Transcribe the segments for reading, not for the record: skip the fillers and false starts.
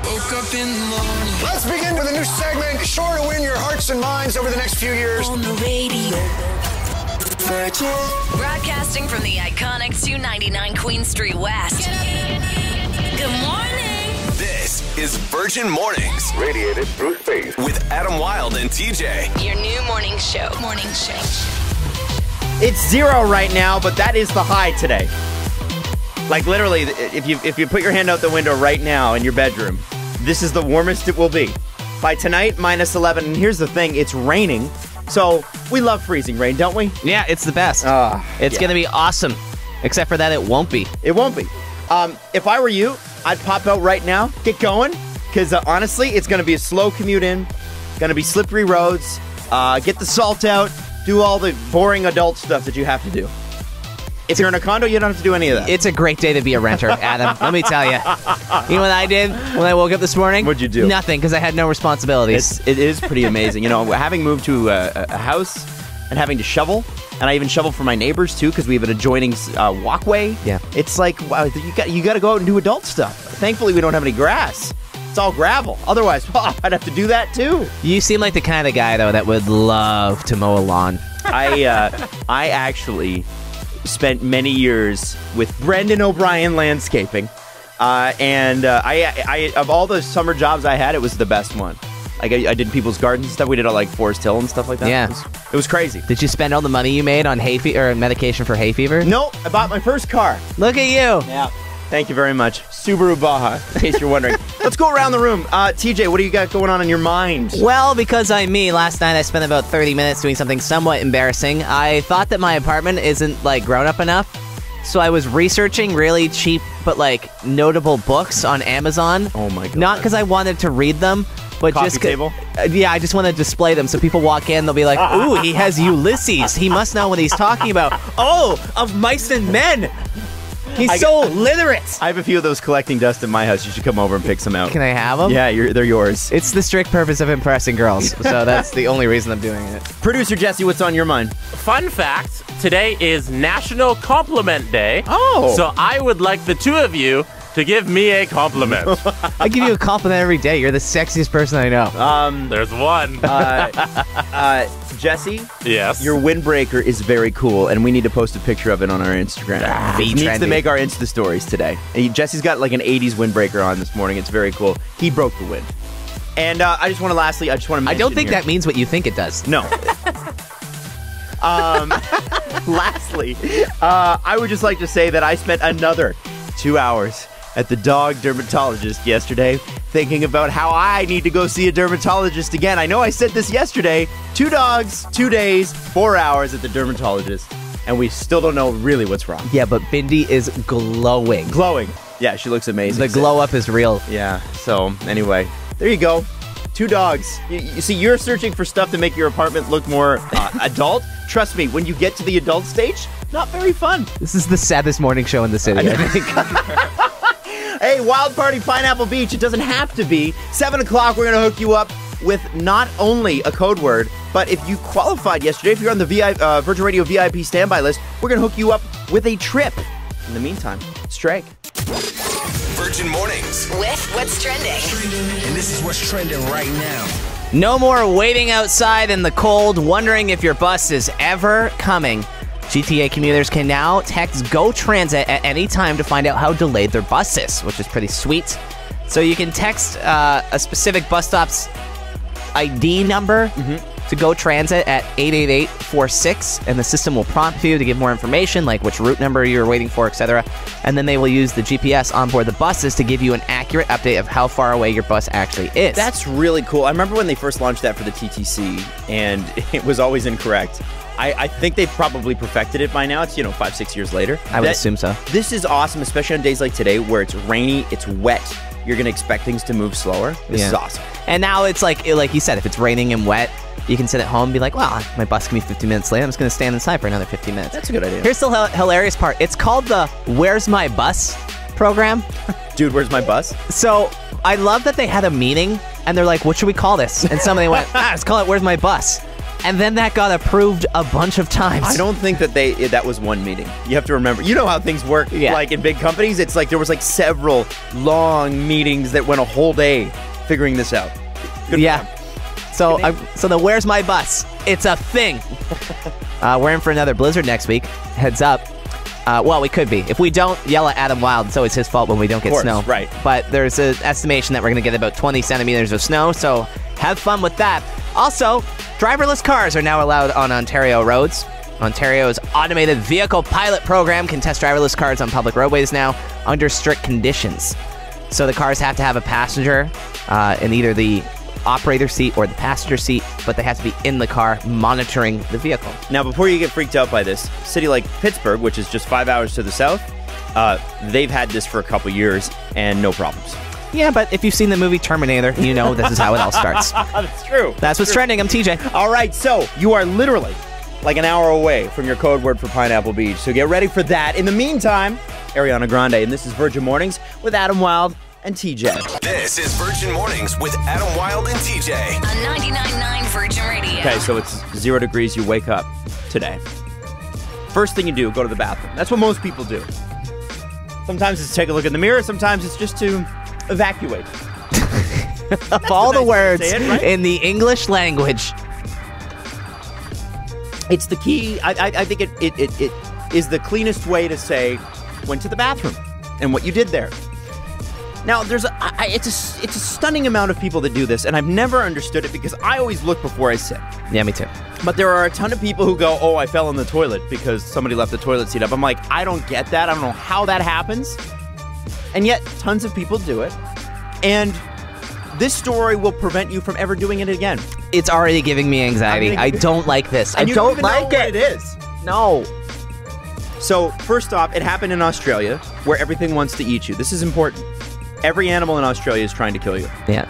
Woke up in the morning. Let's begin with a new segment, sure to win your hearts and minds over the next few years. On the radio. Virgin. Broadcasting from the iconic 299 Queen Street West. Good morning. This is Virgin Mornings. Radiated through space. With Adam Wilde and TJ. Your new morning show. Morning show. It's 0 right now, but that is the high today. Like literally, if you put your hand out the window right now in your bedroom, this is the warmest it will be. By tonight, -11. And here's the thing, it's raining. So we love freezing rain, don't we? Yeah, it's the best. It's going to be awesome. Except for that, it won't be. It won't be. If I were you, I'd pop out right now, get going, because honestly, it's going to be a slow commute in, going to be slippery roads, get the salt out, do all the boring adult stuff that you have to do. If you're in a condo, you don't have to do any of that. It's a great day to be a renter, Adam. Let me tell you. You know what I did when I woke up this morning? What'd you do? Nothing, because I had no responsibilities. It is pretty amazing. You know, having moved to a house and having to shovel, and I even shovel for my neighbors too, because we have an adjoining walkway. Yeah. It's like, wow, you got to go out and do adult stuff. Thankfully, we don't have any grass. It's all gravel. Otherwise, I'd have to do that too. You seem like the kind of guy, though, that would love to mow a lawn. I actually spent many years with Brendan O'Brien Landscaping, and I of all the summer jobs I had, it was the best one. Like I did people's gardens and stuff. We did it like Forest Hill and stuff like that. Yeah, it was crazy. Did you spend all the money you made on hay or medication for hay fever? No, I bought my first car. Look at you. Yeah. Thank you very much. Subaru Baja, in case you're wondering. Let's go around the room. TJ, what do you got going on in your mind? Well, because I'm me, last night I spent about 30 minutes doing something somewhat embarrassing. I thought that my apartment isn't, like, grown-up enough, so I was researching really cheap but, like, notable books on Amazon. Oh, my God. Not because I wanted to read them, but Coffee just... table? Yeah, I just want to display them so people walk in, they'll be like, ooh, he has Ulysses. He must know what he's talking about. Oh, of mice and men! He's so literate. I have a few of those collecting dust in my house. You should come over and pick some out. Can I have them? Yeah, they're yours. It's the strict purpose of impressing girls, so that's the only reason I'm doing it. Producer Jesse, what's on your mind? Fun fact, today is National Compliment Day. Oh. So I would like the two of you to give me a compliment. I give you a compliment every day. You're the sexiest person I know. There's one. Jesse? Yes? Your windbreaker is very cool, and we need to post a picture of it on our Instagram. It needs to make our Insta stories today. And Jesse's got like an 80s windbreaker on this morning. It's very cool. He broke the wind. And I just want to mention I don't think that means what you think it does. No. Lastly, I would just like to say that I spent another 2 hours at the dog dermatologist yesterday thinking about how I need to go see a dermatologist again. I know I said this yesterday. 2 dogs, 2 days, 4 hours at the dermatologist, and we still don't know really what's wrong. Yeah, but Bindi is glowing. Glowing. Yeah, she looks amazing. The glow up is real. Yeah, so anyway, there you go. 2 dogs. You see, you're searching for stuff to make your apartment look more adult. Trust me, when you get to the adult stage, not very fun. This is the saddest morning show in the city, I think. Hey, Wild Party Pineapple Beach, it doesn't have to be. 7 o'clock, we're going to hook you up with not only a code word, but if you qualified yesterday, if you're on the Virgin Radio VIP standby list, we're going to hook you up with a trip. In the meantime, Strike. Virgin Mornings. With what's trending. And this is what's trending right now. No more waiting outside in the cold, wondering if your bus is ever coming. GTA commuters can now text Go Transit at any time to find out how delayed their bus is, which is pretty sweet. So you can text a specific bus stop's ID number to Go Transit at 88846, and the system will prompt you to give more information, like which route number you're waiting for, etc. And then they will use the GPS onboard the buses to give you an accurate update of how far away your bus actually is. That's really cool. I remember when they first launched that for the TTC, and it was always incorrect. I think they've probably perfected it by now. It's, 5-6 years later. I would assume so. This is awesome, especially on days like today where it's rainy, it's wet. You're going to expect things to move slower. This is awesome. And now it's like you said, if it's raining and wet, you can sit at home and be like, well, my bus can be 15 minutes late. I'm just going to stand inside for another 15 minutes. That's a good idea. Here's the hilarious part. It's called the Where's My Bus program. Dude, where's my bus? So I love that they had a meeting, and they're like, what should we call this? And somebody went, let's call it Where's My Bus. And then that got approved a bunch of times. I don't think that that was one meeting. You have to remember, you know how things work. Yeah. Like in big companies, it's like there was like several long meetings that went a whole day figuring this out. Good yeah. So the where's my bus? It's a thing. We're in for another blizzard next week. Heads up. Well, we could be. If we don't, yell at Adam Wild. It's always his fault when we don't get snow. Right. But there's an estimation that we're going to get about 20 centimeters of snow, so have fun with that. Also, driverless cars are now allowed on Ontario roads. Ontario's automated vehicle pilot program can test driverless cars on public roadways now under strict conditions. So the cars have to have a passenger in either the operator seat or the passenger seat, but they have to be in the car monitoring the vehicle. Now, before you get freaked out by this, a city like Pittsburgh, which is just 5 hours to the south, they've had this for a couple years and no problems. Yeah, but if you've seen the movie Terminator, you know this is how it all starts. That's true. That's what's trending. I'm TJ. All right, so you are literally like an hour away from your code word for Pineapple Beach, so get ready for that. In the meantime, Ariana Grande, and this is Virgin Mornings with Adam Wild and TJ. This is Virgin Mornings with Adam Wild and TJ. On 99.9 Virgin Radio. Okay, so it's 0 degrees, you wake up today. First thing you do, go to the bathroom. That's what most people do. Sometimes it's take a look in the mirror, sometimes it's just to evacuate. Of all the words right? in the English language. It's the key. I think it is the cleanest way to say went to the bathroom and what you did there. Now, it's a stunning amount of people that do this, and I've never understood it because I always look before I sit. Yeah, me too. But there are a ton of people who go, oh, I fell in the toilet because somebody left the toilet seat up. I'm like, I don't get that. I don't know how that happens. And yet, tons of people do it. And this story will prevent you from ever doing it again. It's already giving me anxiety. I don't like this. I don't like it. It is. No. So, first off, it happened in Australia, where everything wants to eat you. This is important. Every animal in Australia is trying to kill you. Yeah.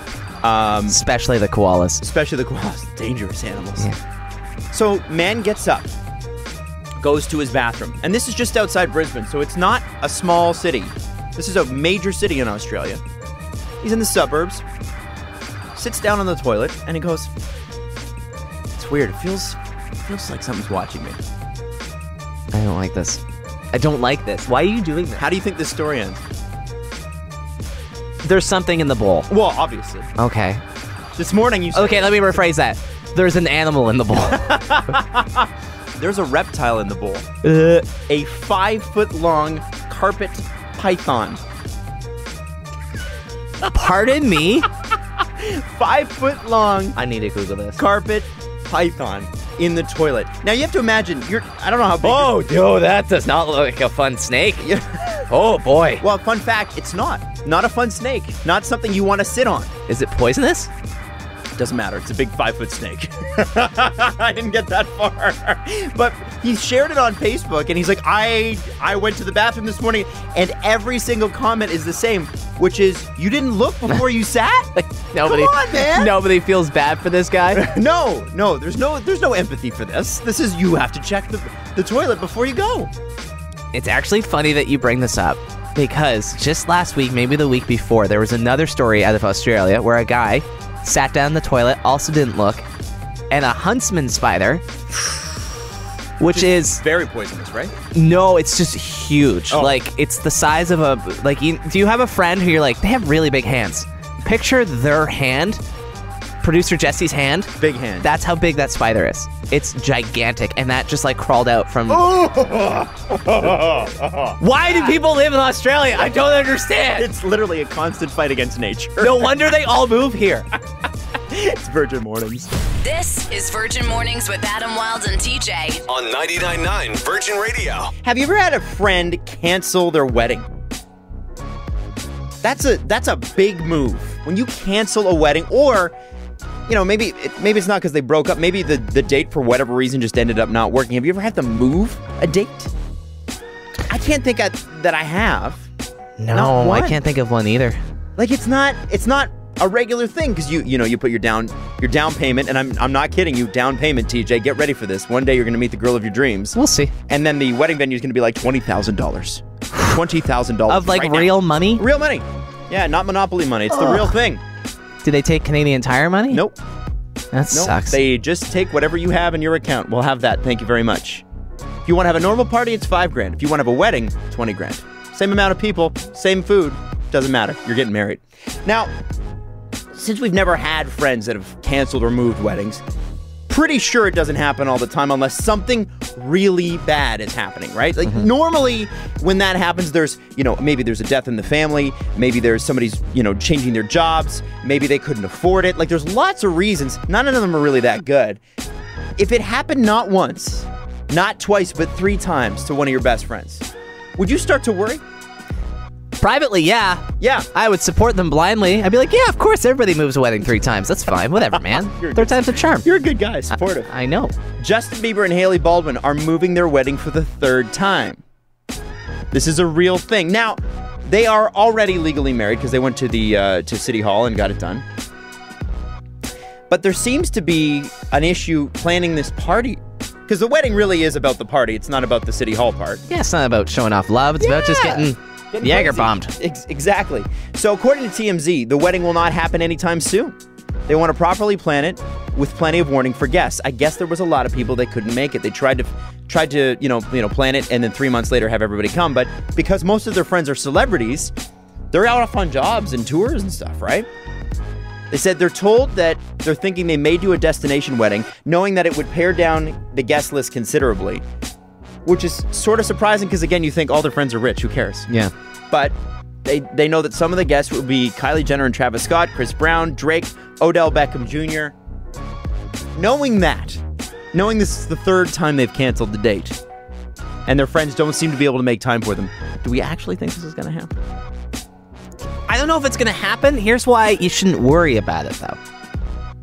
Especially the koalas. Especially the koalas. Dangerous animals. Yeah. So, man gets up, goes to his bathroom. And this is just outside Brisbane, so it's not a small city. This is a major city in Australia. He's in the suburbs, sits down on the toilet, and he goes, it's weird. It feels like something's watching me. I don't like this. I don't like this. Why are you doing this? How do you think this story ends? There's something in the bowl. Well, obviously. Okay. This morning you said... Okay, let me rephrase that. There's an animal in the bowl. There's a reptile in the bowl. A 5-foot-long carpet python. Pardon me? 5-foot-long... I need to Google this. Carpet python in the toilet. Now, you have to imagine, I don't know how big... Oh, dude, that does not look like a fun snake. Oh, boy. Well, fun fact, it's not. Not a fun snake. Not something you want to sit on. Is it poisonous? Doesn't matter. It's a big 5-foot snake. I didn't get that far. But he shared it on Facebook, and he's like, I went to the bathroom this morning, and every single comment is the same, which is, you didn't look before you sat? Nobody, come on, man. Nobody feels bad for this guy? No, there's no empathy for this. This is, you have to check the toilet before you go. It's actually funny that you bring this up, because just last week, maybe the week before, there was another story out of Australia where a guy sat down in the toilet, also didn't look, and a huntsman spider, which is very poisonous, right? No, it's just huge. Oh. Like, it's the size of a, like, do you have a friend who you're like, they have really big hands? Picture their hand, producer Jesse's hand. Big hand. That's how big that spider is. It's gigantic, and that just, like, crawled out from... Why do people live in Australia? I don't understand. It's literally a constant fight against nature. No wonder they all move here. It's Virgin Mornings. This is Virgin Mornings with Adam Wild and TJ. On 99.9 Virgin Radio. Have you ever had a friend cancel their wedding? That's a big move. When you cancel a wedding, or, you know, maybe it's not because they broke up. Maybe the date, for whatever reason, just ended up not working. Have you ever had to move a date? I can't think that I have. No, I can't think of one either. Like, it's not a regular thing, because you put your down payment, and I'm not kidding you, down payment, TJ. Get ready for this. One day you're going to meet the girl of your dreams. We'll see. And then the wedding venue is going to be like $20,000. $20,000 of like right real now. money? Real money. Yeah, not Monopoly money. It's the real thing. Do they take Canadian Tire money? Nope. That sucks. They just take whatever you have in your account. We'll have that. Thank you very much. If you want to have a normal party, it's $5,000. If you want to have a wedding, $20,000. Same amount of people, same food, doesn't matter. You're getting married. Now, since we've never had friends that have canceled or moved weddings, pretty sure it doesn't happen all the time unless something really bad is happening, right? Like normally when that happens, there's, maybe there's a death in the family, maybe there's somebody's, changing their jobs, maybe they couldn't afford it. Like there's lots of reasons. None of them are really that good. If it happened not once, not twice, but 3 times to one of your best friends, would you start to worry? Privately, yeah. Yeah. I would support them blindly. I'd be like, yeah, of course, everybody moves a wedding 3 times. That's fine. Whatever, man. Third time's a charm. You're a good guy. Supportive. I know. Justin Bieber and Hailey Baldwin are moving their wedding for the 3rd time. This is a real thing. Now, they are already legally married because they went to the to City Hall and got it done. But there seems to be an issue planning this party. Because the wedding really is about the party. It's not about the City Hall part. Yeah, it's not about showing off love. It's about just getting Jaeger bombed. Exactly. So according to TMZ, the wedding will not happen anytime soon. They want to properly plan it with plenty of warning for guests. I guess there was a lot of people that couldn't make it. They tried to plan it and then 3 months later have everybody come. But because most of their friends are celebrities, they're out off on jobs and tours and stuff, right? They said they're told that they're thinking they may do a destination wedding, knowing that it would pare down the guest list considerably, which is sort of surprising because, again, you think all their friends are rich. Who cares? Yeah. But they know that some of the guests will be Kylie Jenner and Travis Scott, Chris Brown, Drake, Odell Beckham Jr. Knowing this is the 3rd time they've canceled the date, and their friends don't seem to be able to make time for them, do we actually think this is going to happen? I don't know if it's going to happen. Here's why you shouldn't worry about it, though.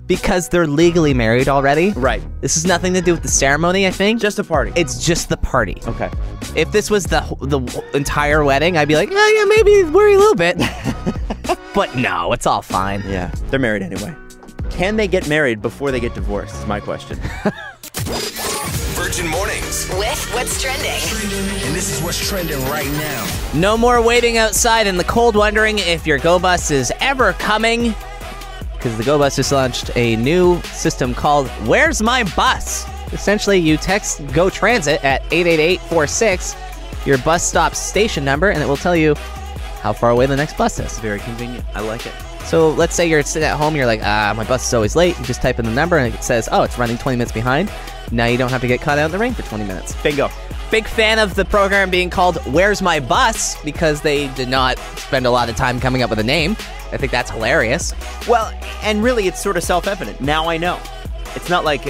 Because they're legally married already. Right. This has nothing to do with the ceremony, I think. Just a party. It's just the party. Okay. If this was the entire wedding, I'd be like, yeah, maybe worry a little bit. But no, it's all fine. Yeah, they're married anyway. Can they get married before they get divorced is my question. Virgin Mornings. With what's trending. And this is what's trending right now. No more waiting outside in the cold wondering if your Go Bus is ever coming. Because the Go Bus just launched a new system called Where's My Bus? Essentially, you text Go Transit at 88846, your bus stop station number, and it will tell you how far away the next bus is. Very convenient. I like it. So let's say you're sitting at home, you're like, my bus is always late. You just type in the number and it says, oh, it's running 20 minutes behind. Now you don't have to get caught out in the rain for 20 minutes. Bingo. Big fan of the program being called Where's My Bus because they did not spend a lot of time coming up with a name. I think that's hilarious. Well, and really it's sort of self-evident. Now I know. It's not like,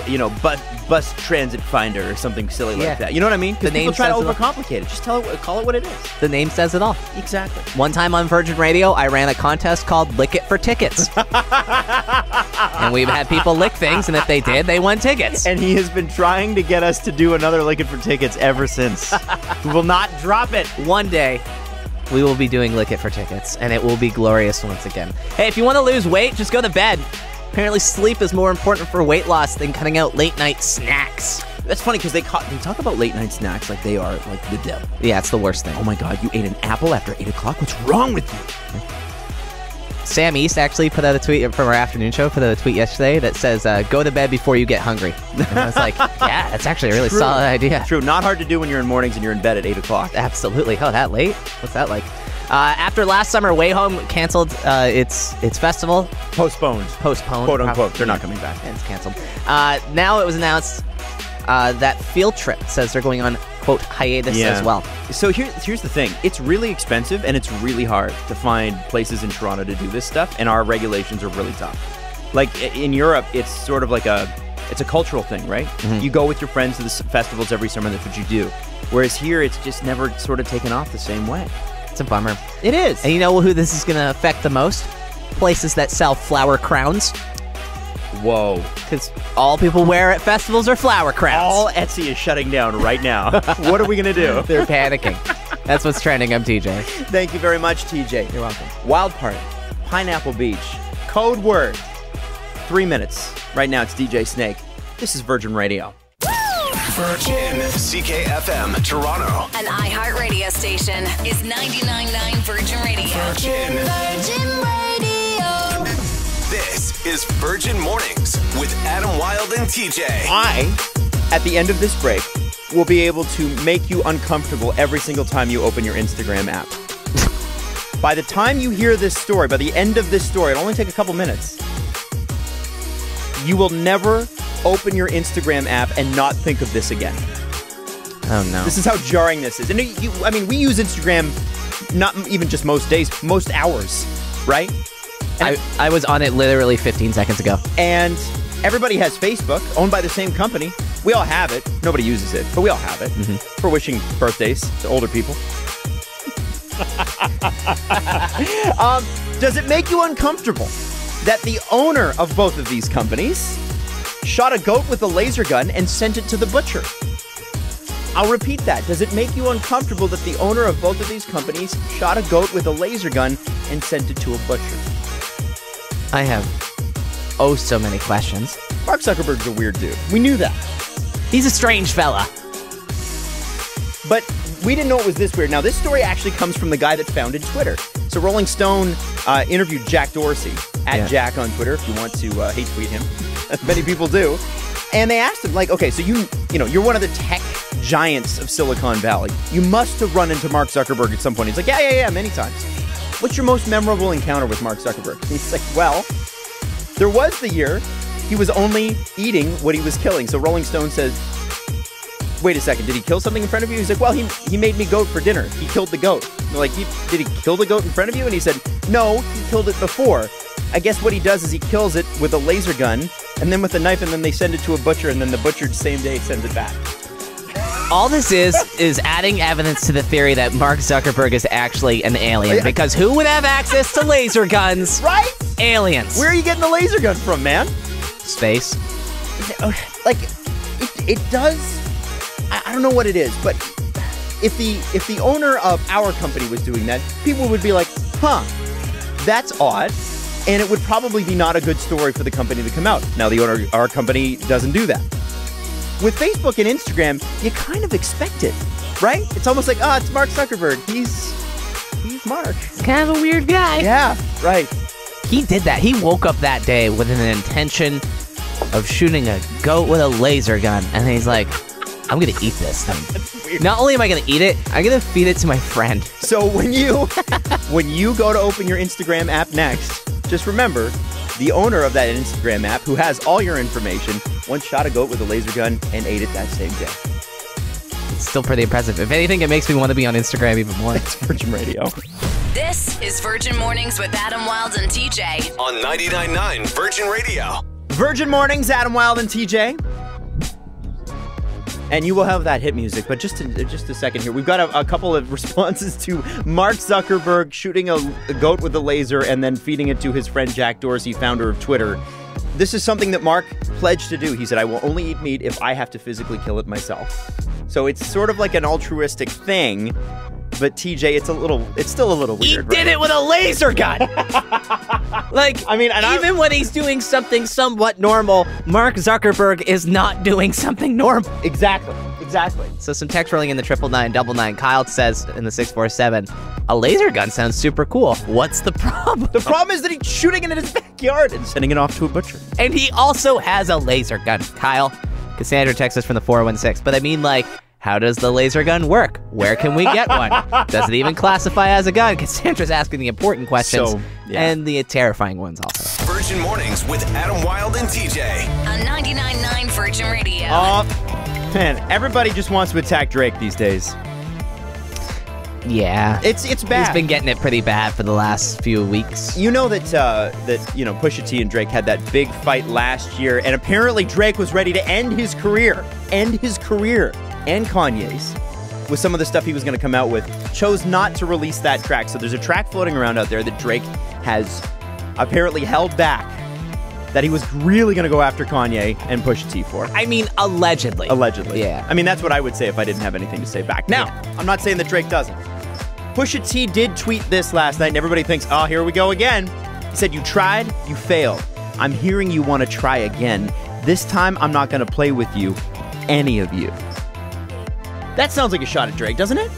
bus transit finder or something silly like that. You know what I mean? Because people try to overcomplicate it. Just call it what it is. The name says it all. Exactly. One time on Virgin Radio, I ran a contest called Lick It for Tickets. And we've had people lick things, and if they did, they won tickets. And he has been trying to get us to do another Lick It for Tickets ever since. We will not drop it. One day, we will be doing Lick It for Tickets, and it will be glorious once again. Hey, if you want to lose weight, just go to bed. Apparently sleep is more important for weight loss than cutting out late night snacks. That's funny because they talk about late night snacks like they are like the devil. Yeah, it's the worst thing. Oh my God, you ate an apple after 8 o'clock? What's wrong with you? Sam East actually put out a tweet from our afternoon show, put out a tweet yesterday that says, go to bed before you get hungry. And I was like, yeah, that's actually a really solid idea. True, not hard to do when you're in mornings and you're in bed at 8 o'clock. Absolutely. Oh, that late? What's that like? After last summer, Way Home canceled its festival. Postponed. Quote unquote. They're not coming back. It's canceled. Now it was announced that Field Trip says they're going on, quote, hiatus as well. So here's the thing. It's really expensive and it's really hard to find places in Toronto to do this stuff, and our regulations are really tough. Like in Europe, it's sort of like it's a cultural thing, right? Mm-hmm. You go with your friends to the festivals every summer, and that's what you do. Whereas here, it's just never sort of taken off the same way. It's a bummer. It is. And you know who this is going to affect the most? Places that sell flower crowns. Whoa. Because all people wear at festivals are flower crowns. All Etsy is shutting down right now. What are we going to do? They're panicking. That's what's trending. I'm TJ. Thank you very much, TJ. You're welcome. Wild Party, Pineapple Beach, Code Word. 3 minutes. Right now, it's DJ Snake. This is Virgin Radio. Virgin CKFM Toronto. An iHeartRadio station is 99.9 Virgin Radio. Virgin. Virgin Radio. This is is Virgin Mornings with Adam Wilde and TJ. At the end of this break, will be able to make you uncomfortable every single time you open your Instagram app. By the time you hear this story, by the end of this story, it'll only take a couple minutes. You will never open your Instagram app and not think of this again. Oh, no. This is how jarring this is. And we use Instagram not even just most days, most hours, right? I was on it literally 15 seconds ago. And everybody has Facebook, owned by the same company. We all have it. Nobody uses it, but we all have it for wishing birthdays to older people. Does it make you uncomfortable that the owner of both of these companies shot a goat with a laser gun and sent it to the butcher? I'll repeat that. Does it make you uncomfortable that the owner of both of these companies shot a goat with a laser gun and sent it to a butcher? I have so many questions. Mark Zuckerberg's a weird dude. We knew that. He's a strange fella. But we didn't know it was this weird. Now, this story actually comes from the guy that founded Twitter. So Rolling Stone interviewed Jack Dorsey, Jack on Twitter, if you want to hate tweet him, as many people do. And they asked him, like, okay, so you're one of the tech giants of Silicon Valley. You must have run into Mark Zuckerberg at some point. He's like, yeah, many times. What's your most memorable encounter with Mark Zuckerberg? And he's like, well, there was the year he was only eating what he was killing. So Rolling Stone says, wait a second, did he kill something in front of you? He's like, well, he made me goat for dinner. He killed the goat. They're like, did he kill the goat in front of you? And he said, no, he killed it before. I guess what he does is he kills it with a laser gun and then with a knife, and then they send it to a butcher, and then the butcher the same day sends it back. All this is adding evidence to the theory that Mark Zuckerberg is actually an alien, because who would have access to laser guns? Right? Aliens. Where are you getting the laser gun from, man? Space. Like, it does. I don't know what it is, but if the owner of our company was doing that, people would be like, huh, that's odd. And it would probably be not a good story for the company to come out. Now, the owner of our company doesn't do that. With Facebook and Instagram, you kind of expect it, right? It's almost like, it's Mark Zuckerberg. He's Mark. Kind of a weird guy. Yeah, right. He did that. He woke up that day with an intention of shooting a goat with a laser gun. And he's like, I'm going to eat this thing. That's weird. Not only am I going to eat it, I'm going to feed it to my friend. So when you go to open your Instagram app next, just remember, the owner of that Instagram app, who has all your information, once shot a goat with a laser gun and ate it that same day. It's still pretty impressive. If anything, it makes me want to be on Instagram even more. It's Virgin Radio. This is Virgin Mornings with Adam Wilde and TJ. On 99.9 Virgin Radio. Virgin Mornings, Adam Wilde and TJ. And you will have that hit music, but just a second here. We've got a couple of responses to Mark Zuckerberg shooting a goat with a laser and then feeding it to his friend Jack Dorsey, founder of Twitter. This is something that Mark pledged to do. He said, I will only eat meat if I have to physically kill it myself. So it's sort of like an altruistic thing, but TJ, it's still a little weird. He did it with a laser gun! Even when he's doing something somewhat normal, Mark Zuckerberg is not doing something normal. Exactly. So some text rolling in the 99999. Kyle says in the 647, a laser gun sounds super cool. What's the problem? The problem is that he's shooting it in his backyard and sending it off to a butcher. And he also has a laser gun. Kyle, Cassandra texts us from the 416. But I mean, how does the laser gun work? Where can we get one? Does it even classify as a gun? Cassandra's asking the important questions and the terrifying ones also. Virgin Mornings with Adam Wilde and TJ. On 99.9 Virgin Radio. Man, everybody just wants to attack Drake these days. Yeah. It's bad. He's been getting it pretty bad for the last few weeks. You know that Pusha T and Drake had that big fight last year, and apparently Drake was ready to end his career, and Kanye's, with some of the stuff he was going to come out with, chose not to release that track. So there's a track floating around out there that Drake has apparently held back, that he was really going to go after Kanye and Pusha T for. I mean, allegedly. Allegedly. Yeah. I mean, that's what I would say if I didn't have anything to say back. Now, I'm not saying that Drake doesn't. Pusha T did tweet this last night, and everybody thinks, oh, here we go again. He said, you tried, you failed. I'm hearing you want to try again. This time, I'm not going to play with you, any of you. That sounds like a shot at Drake, doesn't it?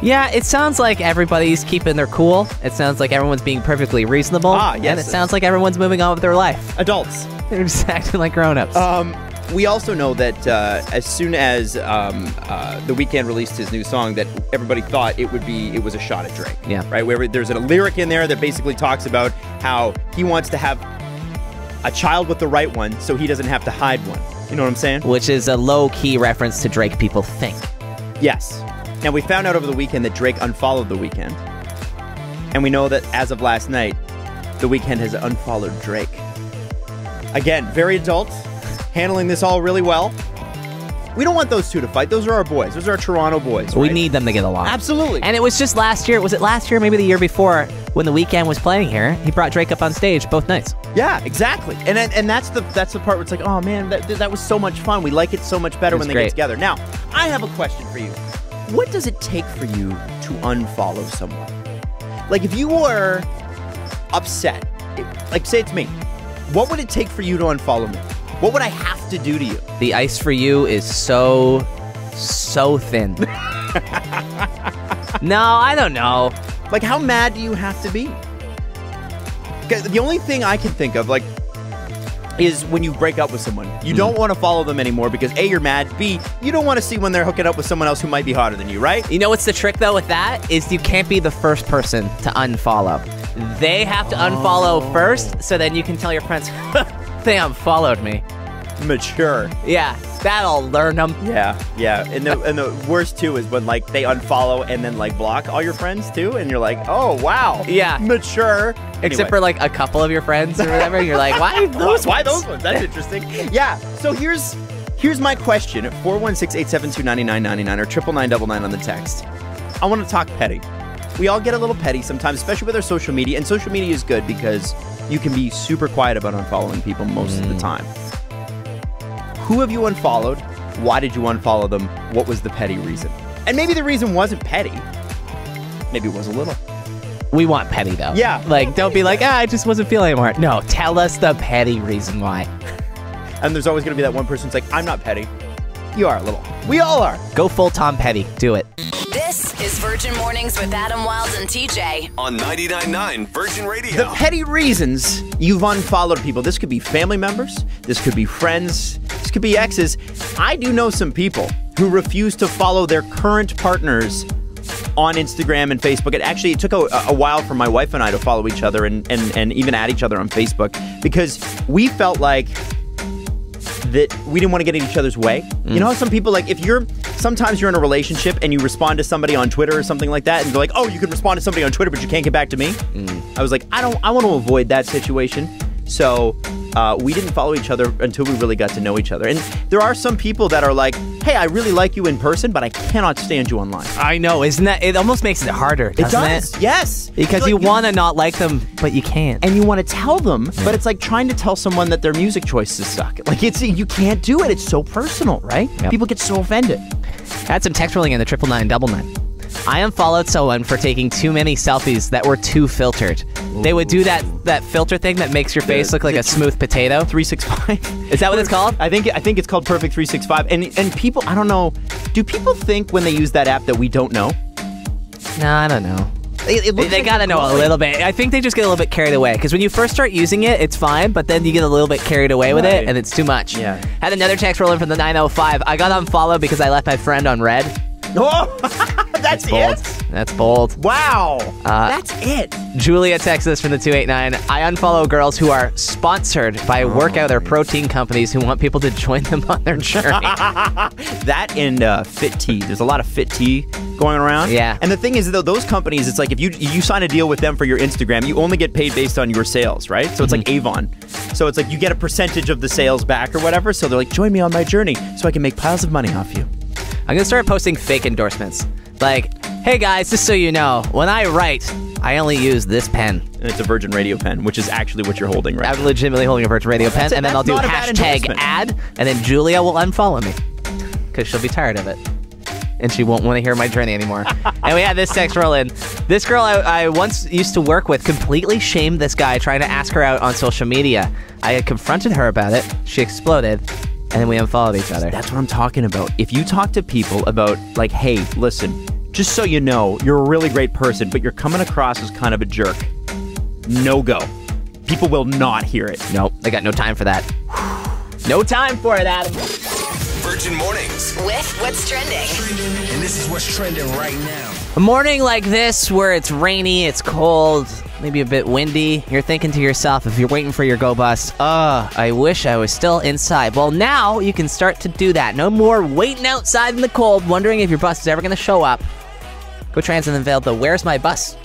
Yeah, it sounds like everybody's keeping their cool. It sounds like everyone's being perfectly reasonable. Yes. And it sounds like everyone's moving on with their life. Adults. They're just acting like grown-ups. We also know that as soon as The Weeknd released his new song, that everybody thought it was a shot at Drake. Yeah. Right? Where there's a lyric in there that basically talks about how he wants to have a child with the right one so he doesn't have to hide one. You know what I'm saying? Which is a low-key reference to Drake, people think. Yes. Now, we found out over the weekend that Drake unfollowed The Weeknd. And we know that as of last night, The Weeknd has unfollowed Drake. Again, very adult, handling this all really well. We don't want those two to fight. Those are our boys. Those are our Toronto boys. We right? need them to get along. Absolutely. And it was just last year. Was it last year? Maybe the year before, when The Weeknd was playing here. He brought Drake up on stage both nights. Yeah, exactly. And that's the part where it's like, oh man, that was so much fun. We like it so much better when they get together. Now, I have a question for you. What does it take for you to unfollow someone? Like, if you were upset, like say it's me, what would it take for you to unfollow me? What would I have to do to you? The ice for you is so thin. No, I don't know. Like, how mad do you have to be? 'Cause the only thing I can think of, like, is when you break up with someone. You don't want to follow them anymore because A, you're mad, B, you don't want to see when they're hooking up with someone else who might be hotter than you, right? You know what's the trick, though, with that? Is you can't be the first person to unfollow. They have to unfollow first, so then you can tell your friends, they unfollowed me. Mature. Yeah, that'll learn them. Yeah. And the worst, too, is when, like, they unfollow and then, like, block all your friends, too, and you're like, oh, wow. Yeah. Mature. Except for, like, a couple of your friends or whatever. You're like, why those Why those ones? That's interesting. Yeah, so here's my question at 416-872-9999 or 99999 on the text. I want to talk petty. We all get a little petty sometimes, especially with our social media, and social media is good because you can be super quiet about unfollowing people most of the time. Who have you unfollowed? Why did you unfollow them? What was the petty reason? And maybe the reason wasn't petty. Maybe it was a little. We want petty, though. Yeah. Like, don't be like, I just wasn't feeling anymore. No, tell us the petty reason why. And there's always going to be that one person who's like, I'm not petty. You are a little. We all are. Go full Tom Petty. Do it. This is Virgin Mornings with Adam Wilde and TJ. On 99.9 Virgin Radio. The petty reasons you've unfollowed people. This could be family members. This could be friends. This could be exes. I do know some people who refuse to follow their current partners on Instagram and Facebook. It took a while for my wife and I to follow each other and even add each other on Facebook because we felt like that we didn't want to get in each other's way. You know how some people, like, sometimes you're in a relationship and you respond to somebody on Twitter or something like that and they're like, oh, you can respond to somebody on Twitter but you can't get back to me? I was like, I want to avoid that situation. So we didn't follow each other until we really got to know each other. And there are some people that are like, hey, I really like you in person, but I cannot stand you online. I know, isn't that? It almost makes it harder, doesn't it? Does, yes. Because you want to not like them, but you can't. And you want to tell them, but it's like trying to tell someone that their music choices suck. Like, you can't do it. It's so personal, right? Yep. People get so offended. I had some text rolling in the 99999. I unfollowed someone for taking too many selfies that were too filtered. Ooh. They would do that filter thing that makes your face look like a smooth potato. 365. Is that what it's called? I think it's called Perfect 365. And people, I don't know, do people think when they use that app that we don't know? No, I don't know. They gotta know a little bit. I think they just get a little bit carried away. Because when you first start using it, it's fine, but then you get a little bit carried away with it, and it's too much. Yeah. Had another text rolling from the 905. I got unfollowed because I left my friend on red. Oh, that's bold. it? That's bold. Wow. That's it. Julia texts us from the 289. I unfollow girls who are sponsored by workout or protein companies who want people to join them on their journey. That and Fit Tea. There's a lot of Fit Tea going around. Yeah. And the thing is, though, those companies, it's like if you sign a deal with them for your Instagram, you only get paid based on your sales, right? So it's like Avon. So it's like you get a percentage of the sales back or whatever. So they're like, join me on my journey so I can make piles of money off you. I'm going to start posting fake endorsements. Like, hey guys, just so you know, when I write, I only use this pen. And it's a Virgin Radio pen, which is actually what you're holding right now. I'm legitimately holding a Virgin Radio pen, and then I'll do hashtag ad, and then Julia will unfollow me. Because she'll be tired of it. And she won't want to hear my journey anymore. And we had this text roll in. This girl I once used to work with completely shamed this guy trying to ask her out on social media. I had confronted her about it. She exploded. And then we unfollowed each other. That's what I'm talking about. If you talk to people about, like, hey, listen, just so you know, you're a really great person, but you're coming across as kind of a jerk. No go. People will not hear it. Nope, they got no time for that. No time for it, Adam. Virgin Mornings. With What's Trending. And this is what's trending right now. A morning like this where it's rainy, it's cold, maybe a bit windy, you're thinking to yourself, if you're waiting for your go bus, I wish I was still inside. Well, now you can start to do that. No more waiting outside in the cold, wondering if your bus is ever going to show up. Go Transit unveiled the Where's My Bus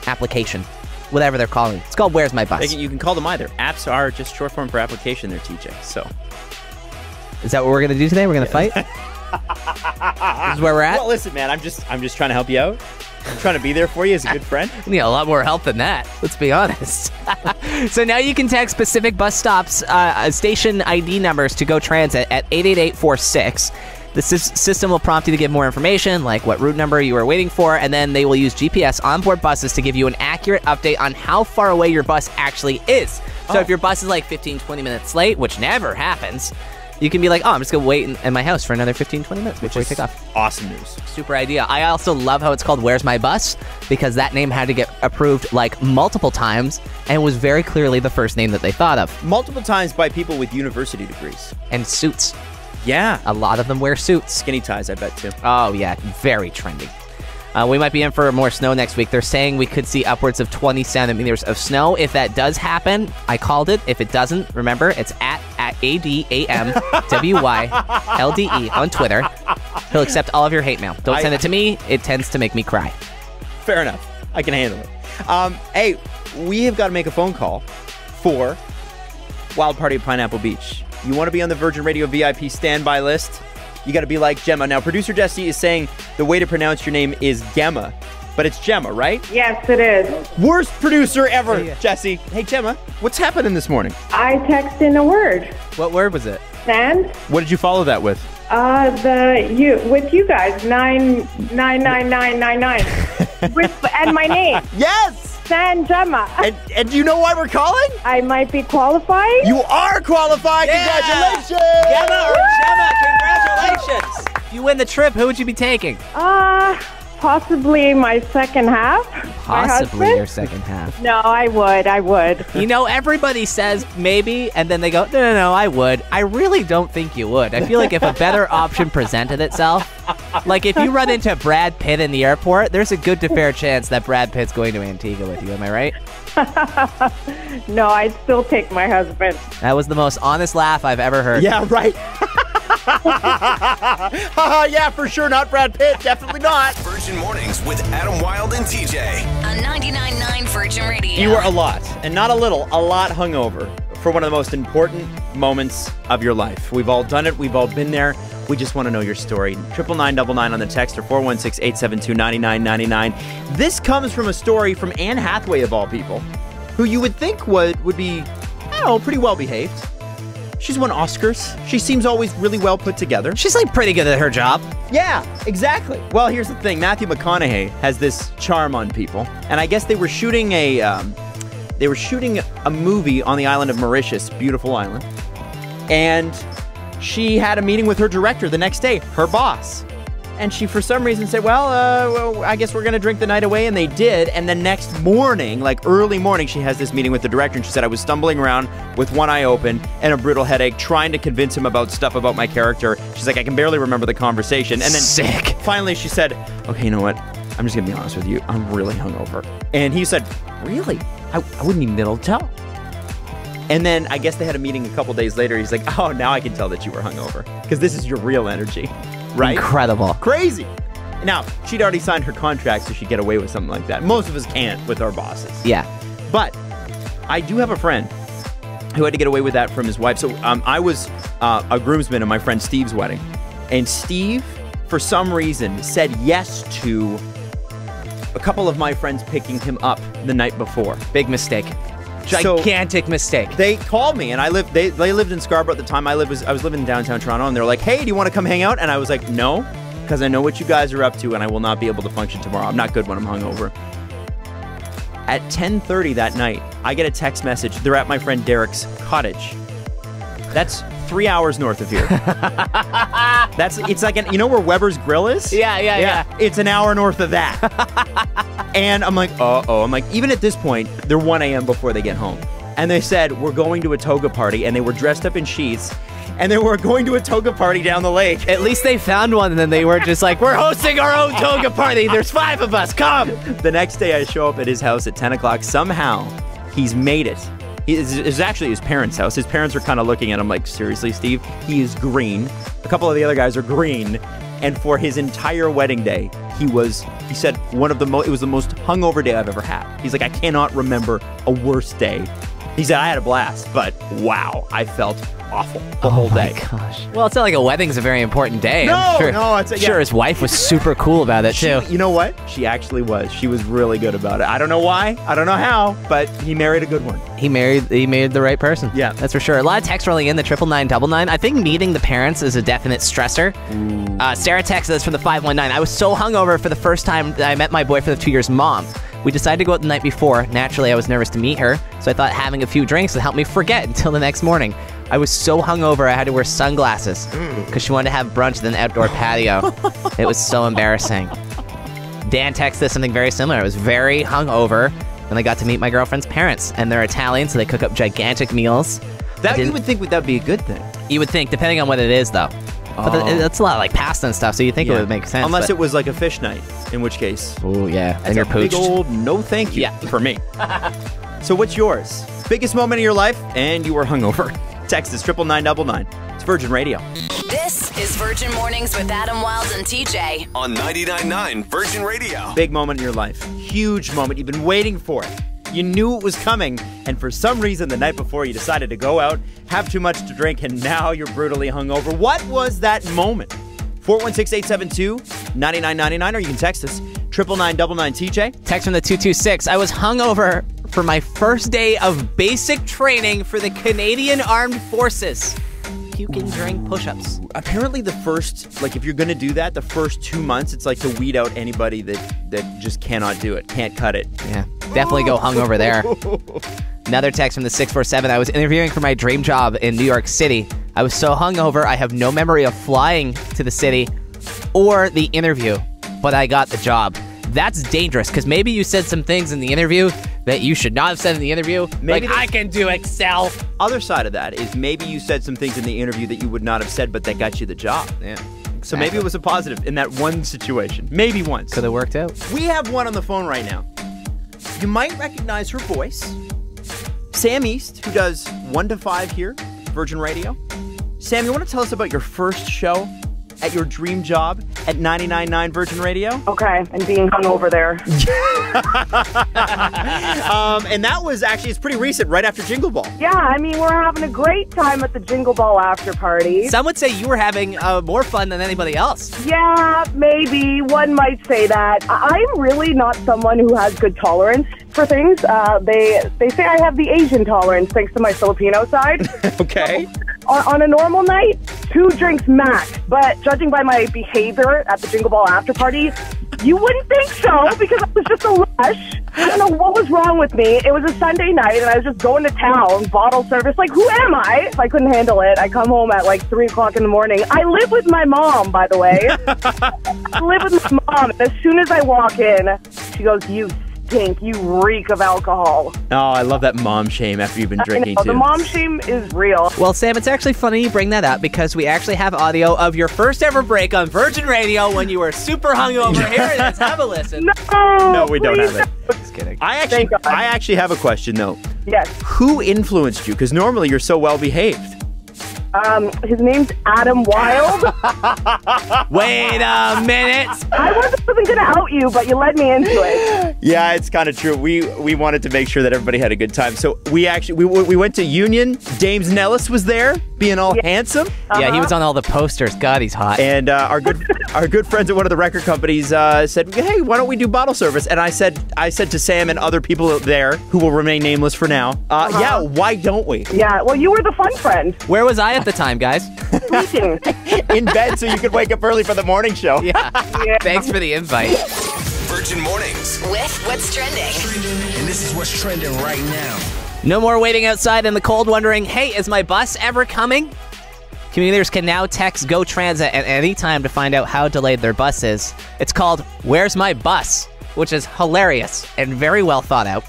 application, whatever they're calling it. It's called Where's My Bus. You can call them either. Apps are just short form for application there, TJ. So, is that what we're going to do today? We're going to fight? This is where we're at? Well, listen, man, I'm just trying to help you out. I'm trying to be there for you as a good friend. We need a lot more help than that, let's be honest. So now you can text specific bus stops, station ID numbers to Go Transit at 88846. The system will prompt you to give more information, like what route number you are waiting for, and then they will use GPS onboard buses to give you an accurate update on how far away your bus actually is. So if your bus is like 15, 20 minutes late, which never happens, you can be like, I'm just going to wait in my house for another 15, 20 minutes before you take off. Awesome news. Super idea. I also love how it's called Where's My Bus, because that name had to get approved like multiple times and was very clearly the first name that they thought of. Multiple times by people with university degrees. And suits. Yeah. A lot of them wear suits. Skinny ties, I bet, too. Oh, yeah. Very trendy. We might be in for more snow next week. They're saying we could see upwards of 20 centimeters of snow. If that does happen, I called it. If it doesn't, remember, it's at ADAMWYLDE on Twitter. He'll accept all of your hate mail. Don't send it to me. It tends to make me cry. Fair enough. I can handle it. Hey, we have got to make a phone call for Wild Party at Pineapple Beach. You want to be on the Virgin Radio VIP standby list? You got to be like Gemma. Now, producer Jesse is saying the way to pronounce your name is Gemma, but it's Gemma, right? Yes, it is. Worst producer ever, Jesse. Hey, Gemma, what's happening this morning? I text in a word. What word was it? Sand. What did you follow that with? With you guys, 99999. And my name. Yes! San Gemma. And do you know why we're calling? I might be qualifying. You are qualified. Yeah! Congratulations! Gemma or Gemma, congratulations! If you win the trip, who would you be taking? Possibly my second half. Possibly your second half. No, I would. You know, everybody says maybe, and then they go, no, I would. I really don't think you would. I feel like if a better option presented itself, like if you run into Brad Pitt in the airport, there's a good to fair chance that Brad Pitt's going to Antigua with you. Am I right? No, I'd still take my husband. That was the most honest laugh I've ever heard. Yeah, right. Yeah, for sure. Not Brad Pitt. Definitely not. Virgin Mornings with Adam Wilde and TJ. On 99.9 Virgin Radio. You were a lot, and not a little, a lot hungover for one of the most important moments of your life. We've all done it. We've all been there. We just want to know your story. 99999 on the text or 416-872-9999. This comes from a story from Anne Hathaway, of all people, who you would think would be, I don't know, pretty well behaved. She's won Oscars. She seems always really well put together. She's like pretty good at her job. Yeah, exactly. Well, here's the thing. Matthew McConaughey has this charm on people, and I guess they were shooting a movie on the island of Mauritius, beautiful island, and she had a meeting with her director the next day, her boss. And she, for some reason, said, well, I guess we're going to drink the night away. And they did. And the next morning, like early morning, she has this meeting with the director. And she said, I was stumbling around with one eye open and a brutal headache, trying to convince him about stuff about my character. She's like, I can barely remember the conversation. And then Sick. Finally, she said, okay, you know what? I'm just going to be honest with you. I'm really hungover. And he said, really? I wouldn't even be able to tell. And then I guess they had a meeting a couple days later. He's like, oh, now I can tell that you were hungover because this is your real energy. Right? Incredible. Crazy. Now, she'd already signed her contract, so she'd get away with something like that. Most of us can't with our bosses. Yeah. But I do have a friend who had to get away with that from his wife. So I was a groomsman at my friend Steve's wedding. And Steve, for some reason, said yes to a couple of my friends picking him up the night before. Big mistake. Gigantic mistake. They called me, and they lived in Scarborough at the time. I was living in downtown Toronto, and they're like, hey, do you want to come hang out? And I was like, no, because I know what you guys are up to, and I will not be able to function tomorrow. I'm not good when I'm hungover. At 10:30 that night, I get a text message. They're at my friend Derek's cottage. That's 3 hours north of here. It's like you know where Weber's Grill is? Yeah. It's an hour north of that. And I'm like, uh-oh. I'm like, even at this point, they're 1 a.m. before they get home. And they said, we're going to a toga party, and they were dressed up in sheets, and they were going to a toga party down the lake. At least they found one, and then they were just like, we're hosting our own toga party. There's 5 of us. Come. The next day, I show up at his house at 10 o'clock. Somehow, he's made it. It's actually his parents' house. His parents are kind of looking at him like, seriously, Steve? He is green. A couple of the other guys are green. And for his entire wedding day, he said, it was the most hungover day I've ever had. He's like, I cannot remember a worse day. He said, I had a blast, but wow, I felt awful the whole day. Gosh. Well, it's not like a wedding's a very important day. No, I'm sure his wife was super cool about it, too. You know what? She actually was. She was really good about it. I don't know why. I don't know how, but he married a good one. He married the right person. Yeah. That's for sure. A lot of texts rolling in, the 99999. I think meeting the parents is a definite stressor. Sarah texted us from the 519. I was so hungover for the first time that I met my boyfriend of 2 years' mom. We decided to go out the night before. Naturally, I was nervous to meet her, so I thought having a few drinks would help me forget until the next morning. I was so hungover I had to wear sunglasses because she wanted to have brunch at an outdoor patio. It was so embarrassing. Dan texted us something very similar. I was very hungover when I got to meet my girlfriend's parents, and they're Italian, so they cook up gigantic meals. You would think that would be a good thing. You would think, depending on what it is, though. But that's a lot of like pasta and stuff, so you think it would make sense. Unless it was like a fish night, in which case. Oh, yeah. And you're poached. Big old no thank you for me. So what's yours? Biggest moment of your life, and you were hungover. Text is 99999. It's Virgin Radio. This is Virgin Mornings with Adam Wilde and TJ. On 99.9 Virgin Radio. Big moment in your life. Huge moment. You've been waiting for it. You knew it was coming, and for some reason the night before you decided to go out, have too much to drink, and now you're brutally hungover. What was that moment? 416-872-9999, or you can text us 99999 TJ. Text from the 226. I was hungover for my first day of basic training for the Canadian Armed Forces. Puking during push-ups. Apparently the first, if you're going to do that, the first 2 months, it's like to weed out anybody that just cannot do it, can't cut it. Yeah, definitely go hungover there. Another text from the 647. I was interviewing for my dream job in New York City. I was so hungover, I have no memory of flying to the city or the interview, but I got the job. That's dangerous, because maybe you said some things in the interview that you should not have said in the interview. Maybe I can do Excel. Other side of that is maybe you said some things in the interview that you would not have said, but that got you the job. Yeah. Exactly. So maybe it was a positive in that one situation. Maybe once. Could have worked out. We have one on the phone right now. You might recognize her voice. Sam East, who does 1 to 5 here, Virgin Radio. Sam, you want to tell us about your first show at your dream job at 99.9 Virgin Radio? Okay, and being hungover there. And that was actually, it's pretty recent, right after Jingle Ball. Yeah, I mean, we're having a great time at the Jingle Ball after party. Some would say you were having more fun than anybody else. Yeah, maybe. One might say that. I'm really not someone who has good tolerance for things. They say I have the Asian tolerance thanks to my Filipino side. Okay. So, on a normal night, 2 drinks max. But judging by my behavior at the Jingle Ball after party, you wouldn't think so, because I was just a lush. I don't know what was wrong with me. It was a Sunday night, and I was just going to town, bottle service. Like, who am I? If I couldn't handle it, I come home at 3 o'clock in the morning. I live with my mom, by the way. I live with my mom. And as soon as I walk in, she goes, "You stink. You reek of alcohol." Oh, I love that mom shame after you've been drinking, too. The mom shame is real. Well, Sam, it's actually funny you bring that up, because we actually have audio of your first ever break on Virgin Radio when you were super hungover. Here it is. Have a listen. No, we don't have it. Just kidding. I actually have a question, though. Yes. Who influenced you? Because normally you're so well behaved. His name's Adam Wilde. Wait a minute. I wasn't going to out you, but you led me into it. Yeah, it's kind of true. We wanted to make sure that everybody had a good time. So we went to Union. James Nellis was there, being all handsome. Yeah, he was on all the posters. God, he's hot. And our good friends at one of the record companies said, "Hey, why don't we do bottle service?" And I said to Sam and other people there who will remain nameless for now, yeah, why don't we? Yeah, well, you were the fun friend. Where was I at the time, guys? Sleeping. In bed, so you could wake up early for the morning show. Yeah. Thanks for the invite. Virgin Mornings With what's trending. And this is what's trending right now. No more waiting outside in the cold wondering, hey, is my bus ever coming? Commuters can now text Go Transit at any time to find out how delayed their bus is. It's called Where's My Bus, which is hilarious and very well thought out.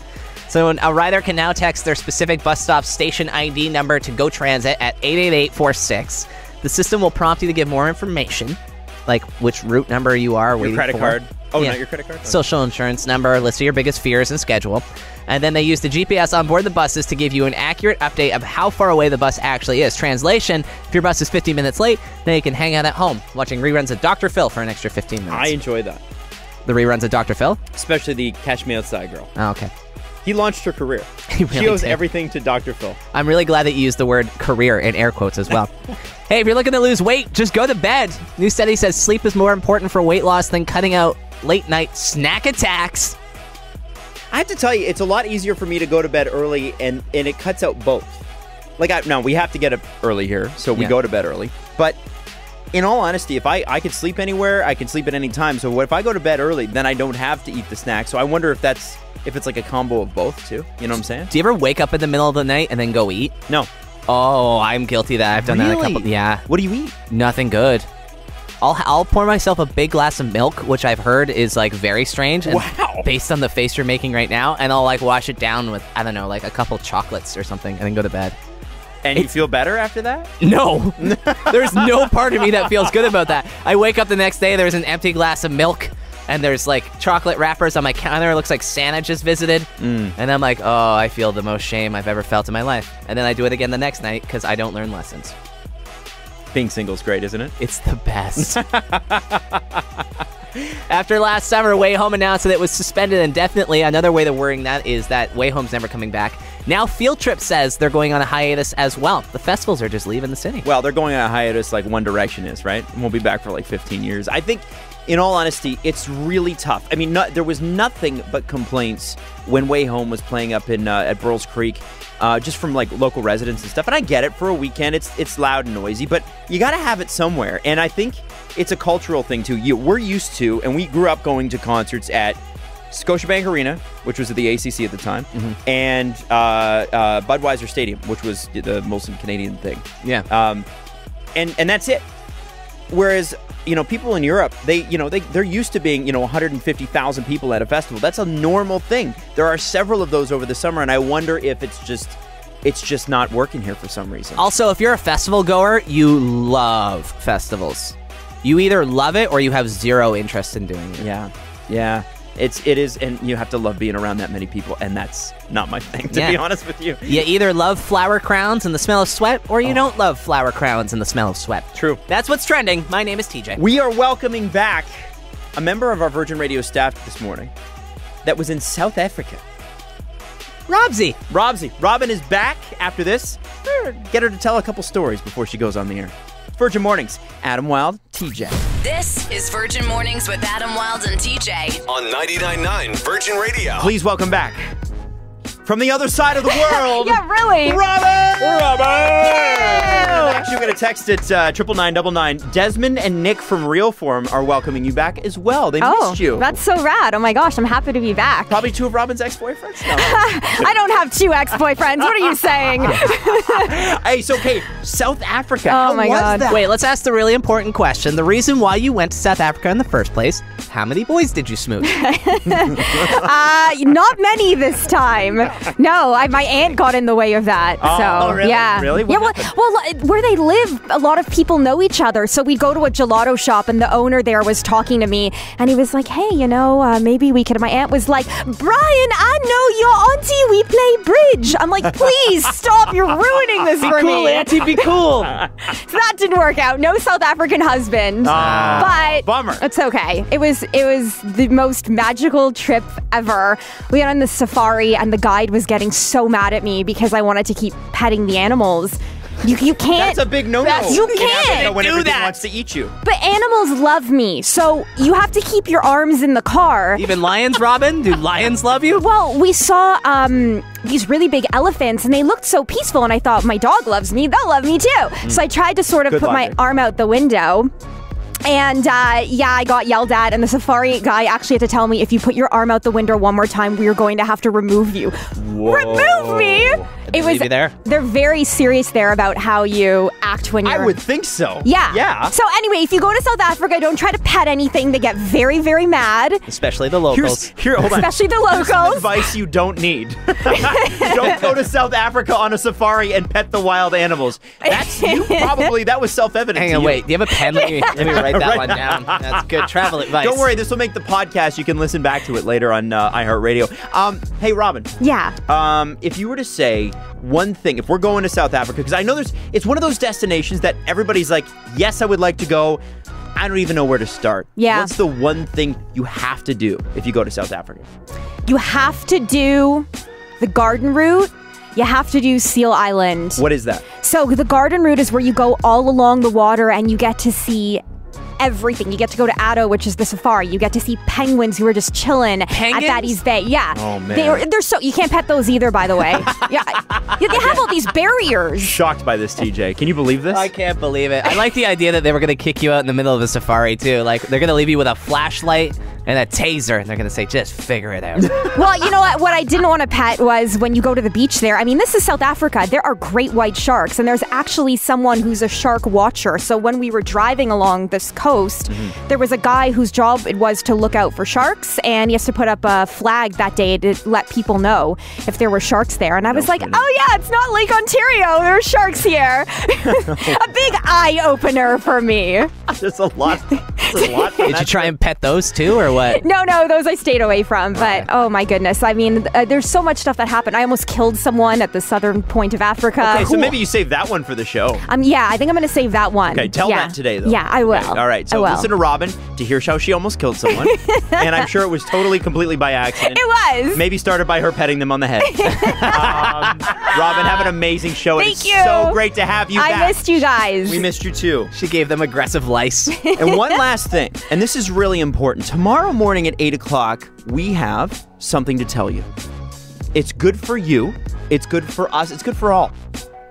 So a rider can now text their specific bus stop station ID number to Go Transit at 88846. The system will prompt you to give more information, like which route number you are waiting for. Your credit card. Oh, not your credit card? Social insurance number, list of your biggest fears, and schedule. And then they use the GPS on board the buses to give you an accurate update of how far away the bus actually is. Translation, if your bus is 15 minutes late, then you can hang out at home watching reruns of Dr. Phil for an extra 15 minutes. I enjoy that. The reruns of Dr. Phil? Especially the Catch Me Outside girl. Oh, okay. He launched her career. He really she owes did. everything to Dr. Phil. I'm really glad that you used the word career in air quotes as well. Hey, if you're looking to lose weight, just go to bed. New study says sleep is more important for weight loss than cutting out late night snack attacks. I have to tell you, it's a lot easier for me to go to bed early, and it cuts out both. Now, we have to get up early here, so we go to bed early. But in all honesty, if I could sleep anywhere, I can sleep at any time. So if I go to bed early, then I don't have to eat the snack. So I wonder if it's like a combo of both, too. You know what I'm saying? Do you ever wake up in the middle of the night and then go eat? No. Oh, I'm guilty of that. I've done that a couple. Yeah. What do you eat? Nothing good. I'll pour myself a big glass of milk, which I've heard is like very strange. And wow. Based on the face you're making right now, and I'll like wash it down with, I don't know, like a couple chocolates or something, and then go to bed. And you feel better after that? No. There's no part of me that feels good about that. I wake up the next day, there's an empty glass of milk, and there's like chocolate wrappers on my counter. It looks like Santa just visited. And I'm like, oh, I feel the most shame I've ever felt in my life. And then I do it again the next night because I don't learn lessons. Being single's great, isn't it? It's the best. After last summer, Way Home announced that it was suspended indefinitely. Another way to worrying that is that Way Home's never coming back. Now Field Trip says they're going on a hiatus as well. The festivals are just leaving the city. Well, they're going on a hiatus like One Direction is, right? And we'll be back for like 15 years. I think, in all honesty, it's really tough. I mean, there was nothing but complaints when Way Home was playing up in at Burles Creek, just from like local residents and stuff. And I get it, for a weekend, it's loud and noisy, but you got to have it somewhere. And I think it's a cultural thing too. We're used to, and we grew up going to concerts at Scotiabank Arena, which was at the ACC at the time, and Budweiser Stadium, which was the most Canadian thing. Yeah. And that's it. Whereas, people in Europe, they're used to being, 150,000 people at a festival. That's a normal thing. There are several of those over the summer, and I wonder if it's just not working here for some reason. Also, if you're a festival goer, you love festivals. You either love it or you have zero interest in doing it. Yeah. It is, and you have to love being around that many people, and that's not my thing, to be honest with you. You either love flower crowns and the smell of sweat, or you don't love flower crowns and the smell of sweat. True. That's what's trending. My name is TJ. We are welcoming back a member of our Virgin Radio staff this morning that was in South Africa. Robsy. Robin is back after this. Get her to tell a couple stories before she goes on the air. Virgin Mornings, Adam Wilde, TJ. This is Virgin Mornings with Adam Wilde and TJ. On 99.9 Virgin Radio. Please welcome back, from the other side of the world, Yeah, really. Robin! Actually, we're going to text it 99999. Desmond and Nick from Real Form are welcoming you back as well. They missed you. That's so rad. Oh my gosh, I'm happy to be back. Probably two of Robin's ex-boyfriends? No. I don't have two ex-boyfriends. What are you saying? Hey, so, okay, South Africa. Oh, How my was God. that? Wait, let's ask the really important question. The reason why you went to South Africa in the first place, how many boys did you smooch? Not many this time. No, my aunt got in the way of that. Oh, really? Yeah. Really? Yeah, well, where they live, a lot of people know each other. So we'd go to a gelato shop, and the owner there was talking to me, and he was like, hey, maybe we could. My aunt was like, Brian, I know your auntie. We play bridge. I'm like, please stop. You're ruining this for me. Auntie, be cool. So that didn't work out. No South African husband. But bummer. It's okay. It was the most magical trip ever. We went on the safari, and the guide was getting so mad at me because I wanted to keep petting the animals. You can't. That's a big no-no. You can't when do everything that. wants to eat you. But animals love me, so you have to keep your arms in the car. Even lions, Robin? Do lions love you? Well, we saw these really big elephants, and they looked so peaceful, and I thought, my dog loves me, they'll love me too. So I tried to sort of Good put my logic. arm out the window. And I got yelled at, and the safari guy actually had to tell me, if you put your arm out the window one more time, we are going to have to remove you. Whoa. Remove me? Did they leave you there? They're very serious there about how you act when you're... I would think so. Yeah. Yeah. So anyway, if you go to South Africa, don't try to pet anything. They get very, very mad. Especially the locals. Hold on. Especially the Here's some locals. advice you don't need. Don't go to South Africa on a safari and pet the wild animals. That was self-evident. Hang to on, you. wait. Do you have a pen? Let me write that one down. That's good travel advice. Don't worry, this will make the podcast. You can listen back to it later on iHeartRadio. Hey, Robin. Yeah. If you were to say one thing, if we're going to South Africa, because I know it's one of those destinations that everybody's like, yes, I would like to go. I don't even know where to start. Yeah. What's the one thing you have to do if you go to South Africa? You have to do the garden route. You have to do Seal Island. What is that? So the garden route is where you go all along the water and you get to see everything. You get to go to Addo, which is the safari. You get to see penguins who are just chilling at Daddy's Bay. Yeah. Oh, man. They're so... You can't pet those either, by the way. Yeah. They have all these barriers. Shocked by this, TJ. Can you believe this? I can't believe it. I like the idea that they were going to kick you out in the middle of a safari, too. Like, they're going to leave you with a flashlight and a taser, and they're going to say, just figure it out. Well, you know what? What I didn't want to pet was when you go to the beach there. I mean, this is South Africa. There are great white sharks, and there's actually someone who's a shark watcher. So when we were driving along this coast, there was a guy whose job it was to look out for sharks, and he has to put up a flag that day to let people know if there were sharks there. And I was like, oh yeah, it's not Lake Ontario. There are sharks here. A big eye-opener for me. There's a lot. Did you try and pet those, too, or what? No, those I stayed away from. But, oh my goodness. I mean, there's so much stuff that happened. I almost killed someone at the southern point of Africa. Okay, so maybe you save that one for the show. Yeah, I think I'm going to save that one. Okay, tell that today, though. Yeah, I will. Okay, all right, so listen to Robin to hear how she almost killed someone. And I'm sure it was totally, completely by accident. It was. Maybe started by her petting them on the head. Robin, have an amazing show. Thank you. It's so great to have you back. I missed you guys. We missed you, too. She gave them aggressive lice. And one last thing, and this is really important. Tomorrow morning at 8 o'clock, we have something to tell you. It's good for you. It's good for us. It's good for all.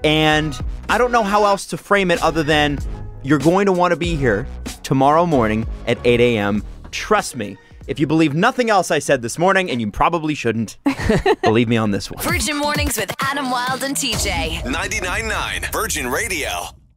And I don't know how else to frame it other than you're going to want to be here tomorrow morning at 8 a.m. Trust me. If you believe nothing else I said this morning, and you probably shouldn't, believe me on this one. Virgin Mornings with Adam Wilde and TJ. 99.9 Virgin Radio.